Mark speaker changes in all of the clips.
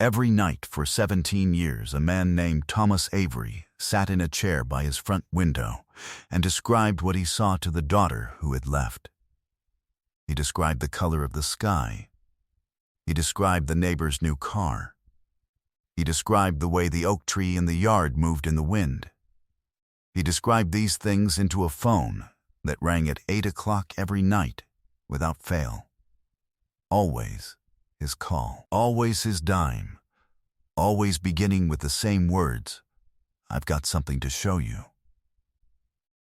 Speaker 1: Every night for 17 years, a man named Thomas Avery sat in a chair by his front window and described what he saw to the daughter who had left. He described the color of the sky. He described the neighbor's new car. He described the way the oak tree in the yard moved in the wind. He described these things into a phone that rang at 8 o'clock every night without fail. Always his call, always his dime, always beginning with the same words, "I've got something to show you."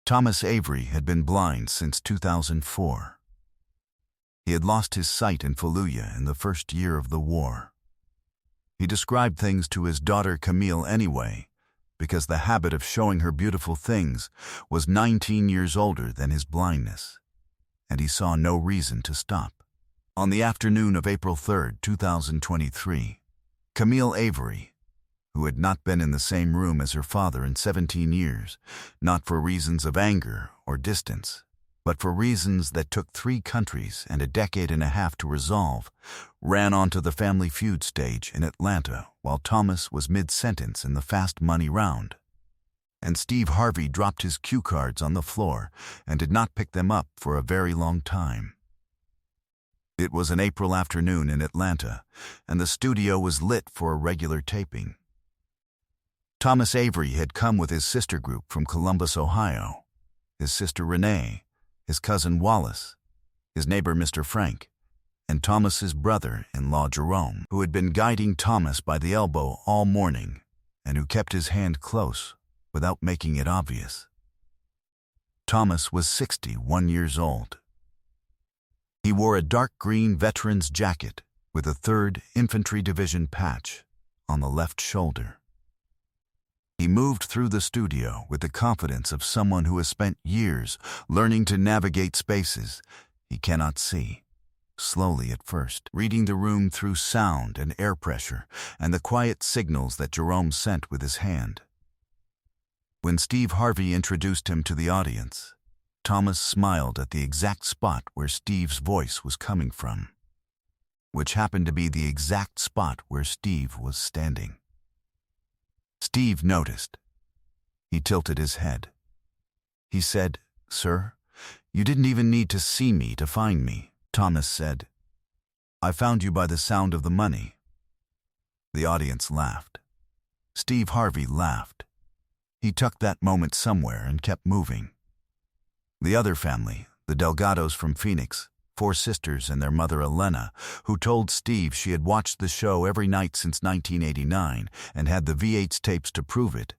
Speaker 1: Thomas Avery had been blind since 2004. He had lost his sight in Fallujah in the first year of the war. He described things to his daughter Camille anyway, because the habit of showing her beautiful things was 19 years older than his blindness, and he saw no reason to stop. On the afternoon of April 3, 2023, Camille Avery, who had not been in the same room as her father in 17 years, not for reasons of anger or distance, but for reasons that took 3 countries and a decade and a half to resolve, ran onto the Family Feud stage in Atlanta while Thomas was mid-sentence in the Fast Money round. And Steve Harvey dropped his cue cards on the floor and did not pick them up for a very long time. It was an April afternoon in Atlanta, and the studio was lit for a regular taping. Thomas Avery had come with his sister group from Columbus, Ohio, his sister Renee, his cousin Wallace, his neighbor Mr. Frank, and Thomas's brother-in-law Jerome, who had been guiding Thomas by the elbow all morning and who kept his hand close without making it obvious. Thomas was 61 years old. He wore a dark green veteran's jacket with a 3rd Infantry Division patch on the left shoulder. He moved through the studio with the confidence of someone who has spent years learning to navigate spaces he cannot see, slowly at first, reading the room through sound and air pressure and the quiet signals that Jerome sent with his hand. When Steve Harvey introduced him to the audience, Thomas smiled at the exact spot where Steve's voice was coming from, which happened to be the exact spot where Steve was standing. Steve noticed. He tilted his head. He said, "Sir, you didn't even need to see me to find me." Thomas said, "I found you by the sound of the money." The audience laughed. Steve Harvey laughed. He tucked that moment somewhere and kept moving. The other family, the Delgados from Phoenix, 4 sisters and their mother Elena, who told Steve she had watched the show every night since 1989 and had the VH tapes to prove it,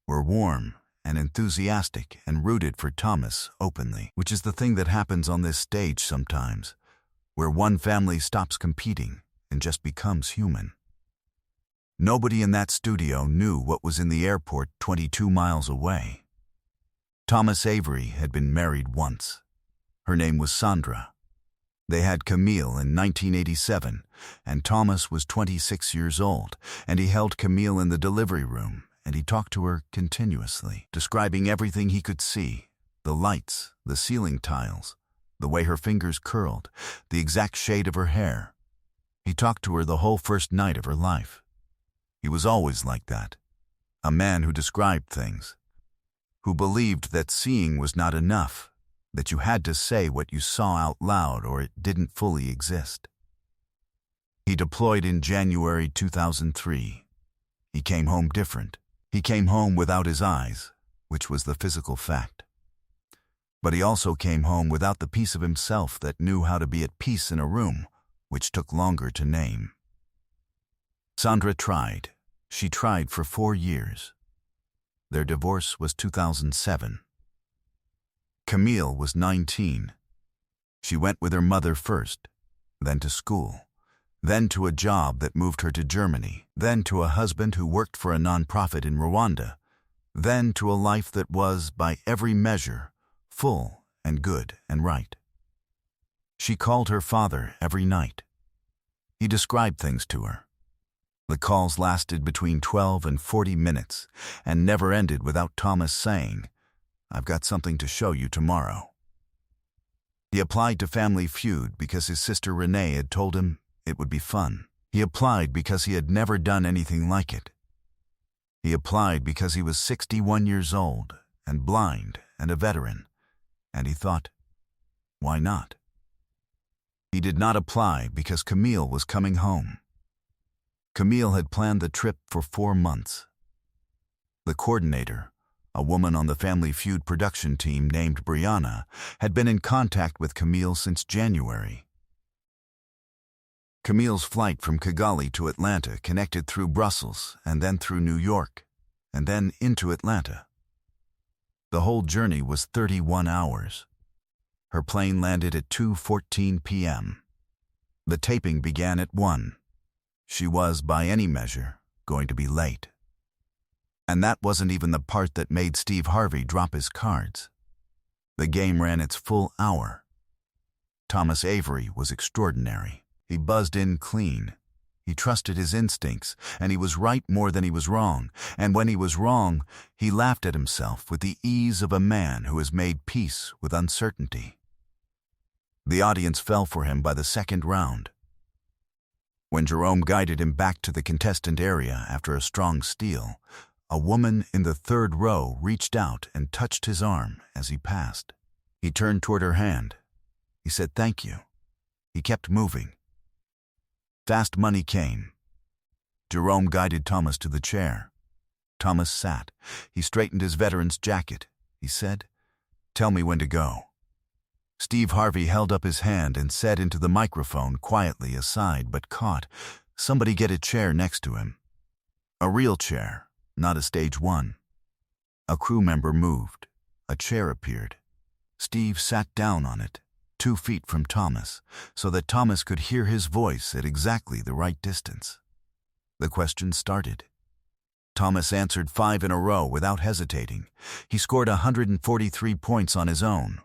Speaker 1: were warm and enthusiastic and rooted for Thomas openly, which is the thing that happens on this stage sometimes, where one family stops competing and just becomes human. Nobody in that studio knew what was in the airport 22 miles away. Thomas Avery had been married once. Her name was Sandra. They had Camille in 1987, and Thomas was 26 years old, and he held Camille in the delivery room, and he talked to her continuously, describing everything he could see, the lights, the ceiling tiles, the way her fingers curled, the exact shade of her hair. He talked to her the whole first night of her life. He was always like that, a man who described things, who believed that seeing was not enough, that you had to say what you saw out loud or it didn't fully exist. He deployed in January 2003. He came home different. He came home without his eyes, which was the physical fact. But he also came home without the piece of himself that knew how to be at peace in a room, which took longer to name. Sandra tried. She tried for 4 years. Their divorce was 2007. Camille was 19. She went with her mother first, then to school, then to a job that moved her to Germany, then to a husband who worked for a nonprofit in Rwanda, then to a life that was, by every measure, full and good and right. She called her father every night. He described things to her. The calls lasted between 12 and 40 minutes and never ended without Thomas saying, "I've got something to show you tomorrow." He applied to Family Feud because his sister Renee had told him it would be fun. He applied because he had never done anything like it. He applied because he was 61 years old and blind and a veteran, and he thought, why not? He did not apply because Camille was coming home. Camille had planned the trip for 4 months. The coordinator, a woman on the Family Feud production team named Brianna, had been in contact with Camille since January. Camille's flight from Kigali to Atlanta connected through Brussels and then through New York, and then into Atlanta. The whole journey was 31 hours. Her plane landed at 2:14 p.m. The taping began at 1. She was, by any measure, going to be late. And that wasn't even the part that made Steve Harvey drop his cards. The game ran its full hour. Thomas Avery was extraordinary. He buzzed in clean. He trusted his instincts, and he was right more than he was wrong. And when he was wrong, he laughed at himself with the ease of a man who has made peace with uncertainty. The audience fell for him by the second round. When Jerome guided him back to the contestant area after a strong steal, a woman in the third row reached out and touched his arm as he passed. He turned toward her hand. He said thank you. He kept moving. Fast money came. Jerome guided Thomas to the chair. Thomas sat. He straightened his veteran's jacket. He said, "Tell me when to go." Steve Harvey held up his hand and said into the microphone, quietly aside but caught, "Somebody get a chair next to him." A real chair, not a stage one. A crew member moved. A chair appeared. Steve sat down on it, 2 feet from Thomas, so that Thomas could hear his voice at exactly the right distance. The questions started. Thomas answered 5 in a row without hesitating. He scored 143 points on his own.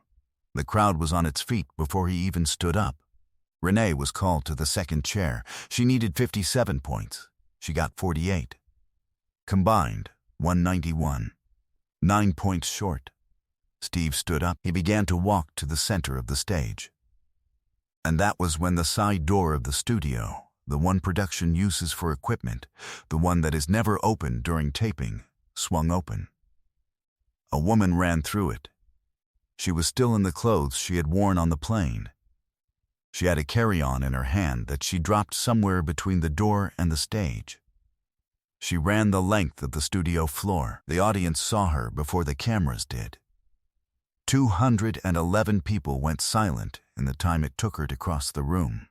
Speaker 1: The crowd was on its feet before he even stood up. Renee was called to the second chair. She needed 57 points. She got 48. Combined, 191. 9 points short. Steve stood up. He began to walk to the center of the stage. And that was when the side door of the studio, the one production uses for equipment, the one that is never opened during taping, swung open. A woman ran through it. She was still in the clothes she had worn on the plane. She had a carry-on in her hand that she dropped somewhere between the door and the stage. She ran the length of the studio floor. The audience saw her before the cameras did. 211 people went silent in the time it took her to cross the room.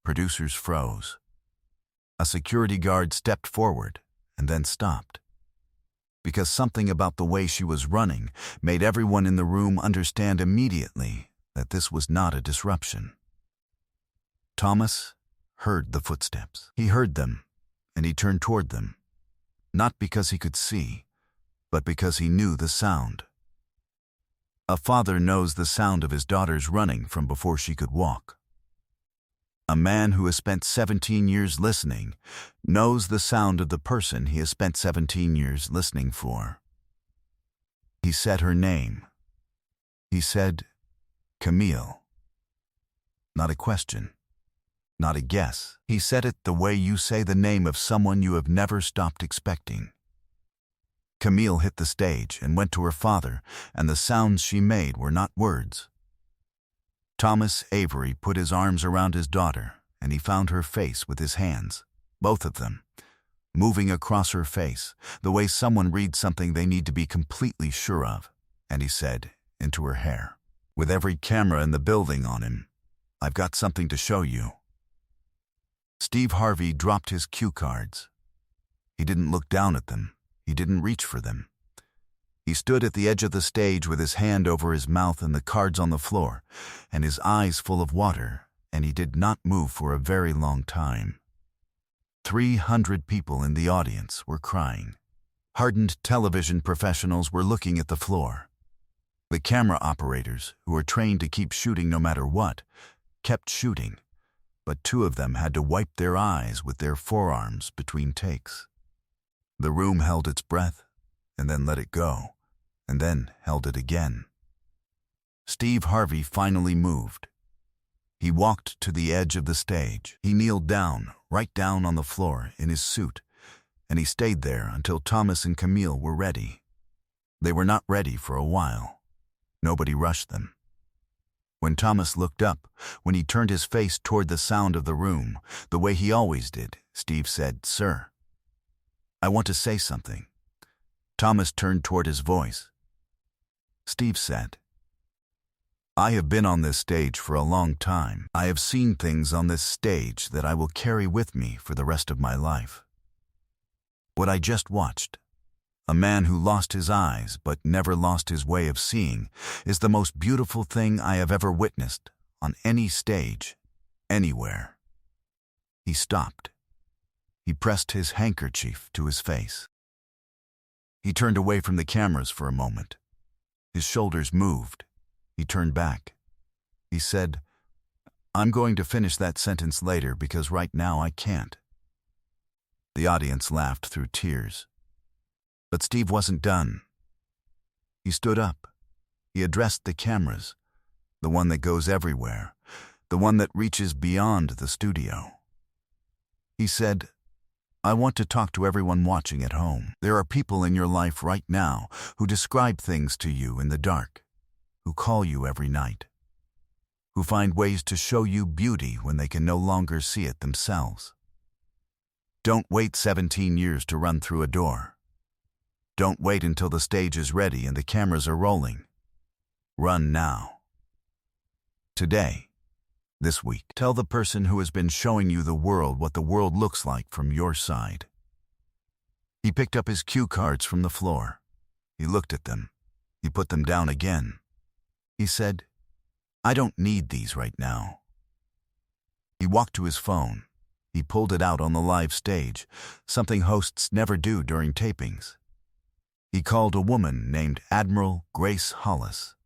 Speaker 1: Producers froze. A security guard stepped forward and then stopped. Because something about the way she was running made everyone in the room understand immediately that this was not a disruption. Thomas heard the footsteps. He heard them, and he turned toward them, not because he could see, but because he knew the sound. A father knows the sound of his daughter's running from before she could walk. A man who has spent 17 years listening knows the sound of the person he has spent 17 years listening for. He said her name. He said, "Camille." Not a question, not a guess. He said it the way you say the name of someone you have never stopped expecting. Camille hit the stage and went to her father, and the sounds she made were not words. Thomas Avery put his arms around his daughter, and he found her face with his hands, both of them, moving across her face, the way someone reads something they need to be completely sure of, and he said, into her hair, "With every camera in the building on him, I've got something to show you." Steve Harvey dropped his cue cards. He didn't look down at them. He didn't reach for them. He stood at the edge of the stage with his hand over his mouth and the cards on the floor, and his eyes full of water, and he did not move for a very long time. 300 people in the audience were crying. Hardened television professionals were looking at the floor. The camera operators, who were trained to keep shooting no matter what, kept shooting, but 2 of them had to wipe their eyes with their forearms between takes. The room held its breath, and then let it go, and then held it again. Steve Harvey finally moved. He walked to the edge of the stage. He kneeled down, right down on the floor in his suit, and he stayed there until Thomas and Camille were ready. They were not ready for a while. Nobody rushed them. When Thomas looked up, when he turned his face toward the sound of the room, the way he always did, Steve said, "Sir, I want to say something." Thomas turned toward his voice. Steve said, "I have been on this stage for a long time. I have seen things on this stage that I will carry with me for the rest of my life. What I just watched, a man who lost his eyes but never lost his way of seeing, is the most beautiful thing I have ever witnessed on any stage, anywhere." He stopped. He pressed his handkerchief to his face. He turned away from the cameras for a moment. His shoulders moved. He turned back. He said, "I'm going to finish that sentence later because right now I can't." The audience laughed through tears. But Steve wasn't done. He stood up. He addressed the cameras, the one that goes everywhere, the one that reaches beyond the studio. He said, "I want to talk to everyone watching at home. There are people in your life right now who describe things to you in the dark, who call you every night, who find ways to show you beauty when they can no longer see it themselves. Don't wait 17 years to run through a door. Don't wait until the stage is ready and the cameras are rolling. Run now. Today, this week, tell the person who has been showing you the world what the world looks like from your side." He picked up his cue cards from the floor. He looked at them. He put them down again. He said, "I don't need these right now." He walked to his phone. He pulled it out on the live stage, something hosts never do during tapings. He called a woman named Admiral Grace Hollis,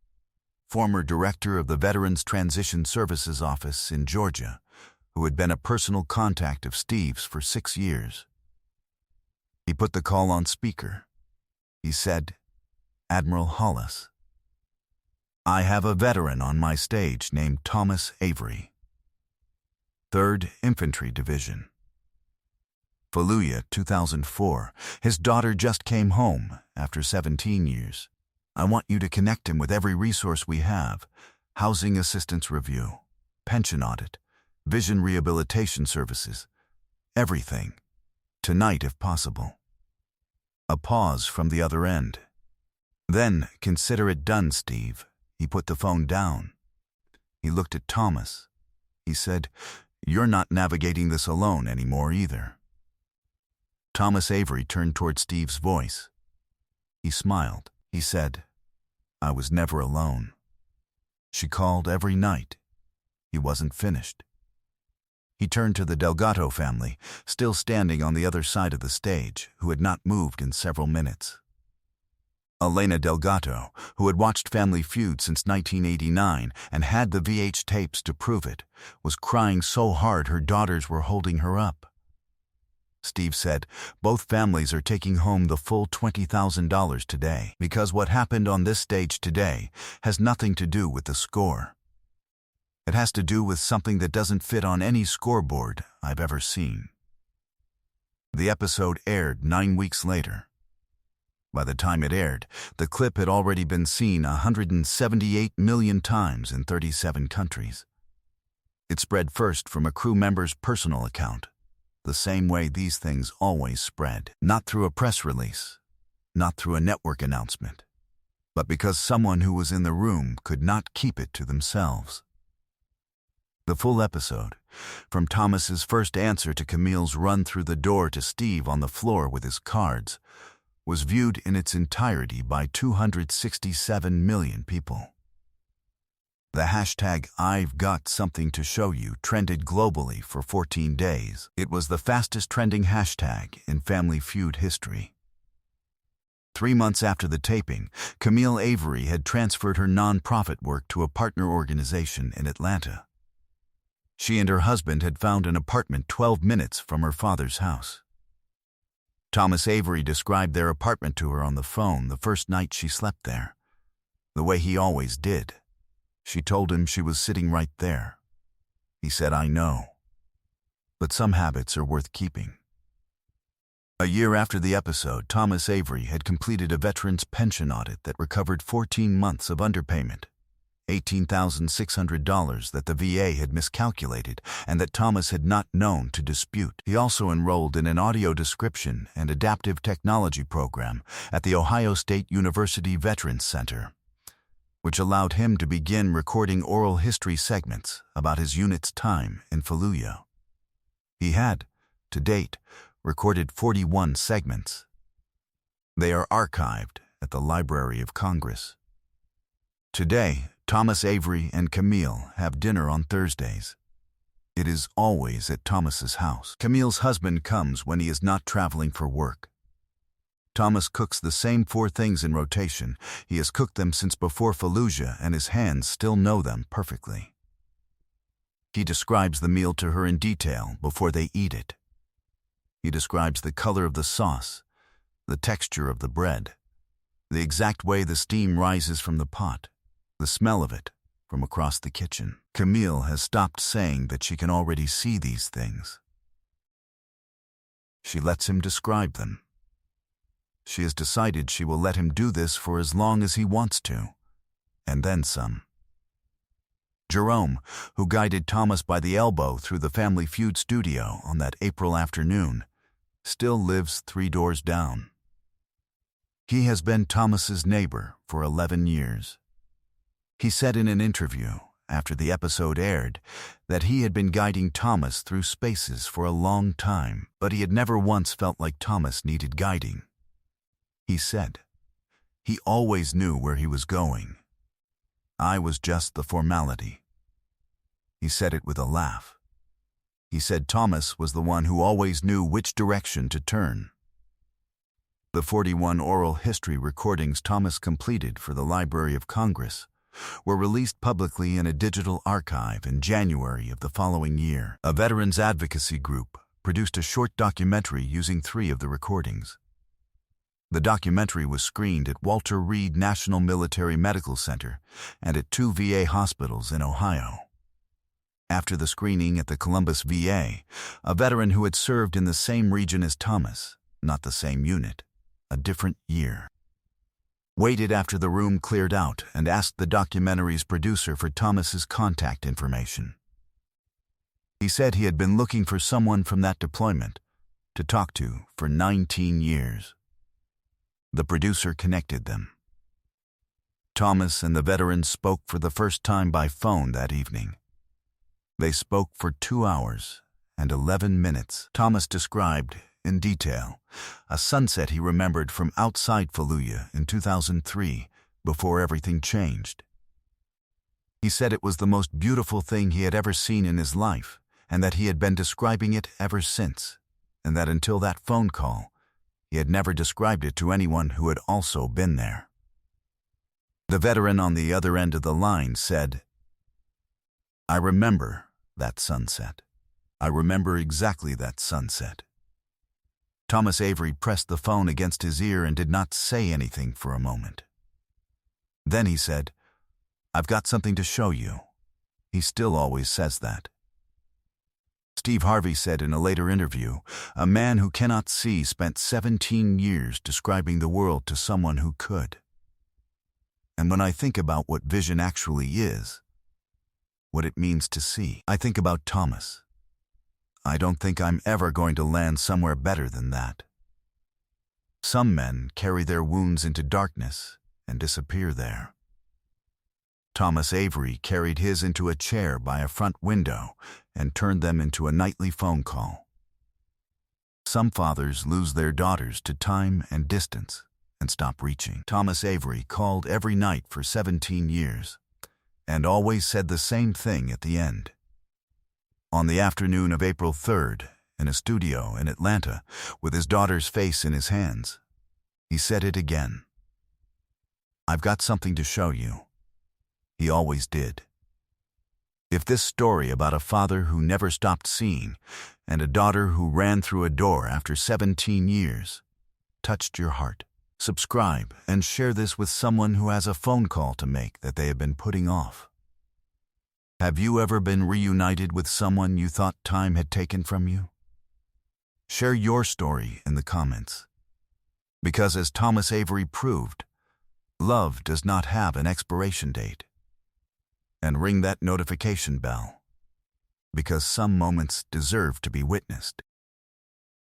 Speaker 1: former director of the Veterans Transition Services Office in Georgia, who had been a personal contact of Steve's for 6 years. He put the call on speaker. He said, "Admiral Hollis, I have a veteran on my stage named Thomas Avery, 3rd Infantry Division. Fallujah, 2004. His daughter just came home after 17 years. I want you to connect him with every resource we have: housing assistance review, pension audit, vision rehabilitation services, everything. Tonight if possible." A pause from the other end. "Then consider it done, Steve." He put the phone down. He looked at Thomas. He said, "You're not navigating this alone anymore either." Thomas Avery turned toward Steve's voice. He smiled. He said, "I was never alone. She called every night." He wasn't finished. He turned to the Delgado family, still standing on the other side of the stage, who had not moved in several minutes. Elena Delgado, who had watched Family Feud since 1989 and had the VH tapes to prove it, was crying so hard her daughters were holding her up. Steve said, "Both families are taking home the full $20,000 today, because what happened on this stage today has nothing to do with the score. It has to do with something that doesn't fit on any scoreboard I've ever seen." The episode aired 9 weeks later. By the time it aired, the clip had already been seen 178 million times in 37 countries. It spread first from a crew member's personal account, the same way these things always spread. Not through a press release, not through a network announcement, but because someone who was in the room could not keep it to themselves. The full episode, from Thomas's first answer to Camille's run through the door to Steve on the floor with his cards, was viewed in its entirety by 267 million people. The hashtag "I've got something to show you" trended globally for 14 days. It was the fastest trending hashtag in Family Feud history. 3 months after the taping, Camille Avery had transferred her nonprofit work to a partner organization in Atlanta. She and her husband had found an apartment 12 minutes from her father's house. Thomas Avery described their apartment to her on the phone the first night she slept there, the way he always did. She told him she was sitting right there. He said, "I know. But some habits are worth keeping." A year after the episode, Thomas Avery had completed a veteran's pension audit that recovered 14 months of underpayment, $18,600 that the VA had miscalculated and that Thomas had not known to dispute. He also enrolled in an audio description and adaptive technology program at the Ohio State University Veterans Center, which allowed him to begin recording oral history segments about his unit's time in Fallujah. He had, to date, recorded 41 segments. They are archived at the Library of Congress. Today, Thomas Avery and Camille have dinner on Thursdays. It is always at Thomas's house. Camille's husband comes when he is not traveling for work. Thomas cooks the same 4 things in rotation. He has cooked them since before Fallujah, and his hands still know them perfectly. He describes the meal to her in detail before they eat it. He describes the color of the sauce, the texture of the bread, the exact way the steam rises from the pot, the smell of it from across the kitchen. Camille has stopped saying that she can already see these things. She lets him describe them. She has decided she will let him do this for as long as he wants to, and then some. Jerome, who guided Thomas by the elbow through the Family Feud studio on that April afternoon, still lives 3 doors down. He has been Thomas's neighbor for 11 years. He said in an interview, after the episode aired, that he had been guiding Thomas through spaces for a long time, but he had never once felt like Thomas needed guiding. He said, "He always knew where he was going. I was just the formality." He said it with a laugh. He said Thomas was the one who always knew which direction to turn. The 41 oral history recordings Thomas completed for the Library of Congress were released publicly in a digital archive in January of the following year. A veterans advocacy group produced a short documentary using 3 of the recordings. The documentary was screened at Walter Reed National Military Medical Center and at 2 VA hospitals in Ohio. After the screening at the Columbus VA, a veteran who had served in the same region as Thomas, not the same unit, a different year, waited after the room cleared out and asked the documentary's producer for Thomas's contact information. He said he had been looking for someone from that deployment to talk to for 19 years. The producer connected them. Thomas and the veteran spoke for the first time by phone that evening. They spoke for 2 hours and 11 minutes. Thomas described, in detail, a sunset he remembered from outside Fallujah in 2003, before everything changed. He said it was the most beautiful thing he had ever seen in his life, and that he had been describing it ever since, and that until that phone call, he had never described it to anyone who had also been there. The veteran on the other end of the line said, "I remember that sunset. I remember exactly that sunset." Thomas Avery pressed the phone against his ear and did not say anything for a moment. Then he said, "I've got something to show you." He still always says that. Steve Harvey said in a later interview, a man who cannot see spent 17 years describing the world to someone who could. And when I think about what vision actually is, what it means to see, I think about Thomas. I don't think I'm ever going to land somewhere better than that. Some men carry their wounds into darkness and disappear there. Thomas Avery carried his into a chair by a front window and turned them into a nightly phone call. Some fathers lose their daughters to time and distance and stop reaching. Thomas Avery called every night for 17 years and always said the same thing at the end. On the afternoon of April 3rd, in a studio in Atlanta, with his daughter's face in his hands, he said it again. "I've got something to show you." He always did. If this story about a father who never stopped seeing and a daughter who ran through a door after 17 years touched your heart, subscribe and share this with someone who has a phone call to make that they have been putting off. Have you ever been reunited with someone you thought time had taken from you? Share your story in the comments. Because as Thomas Avery proved, love does not have an expiration date. And ring that notification bell, because some moments deserve to be witnessed.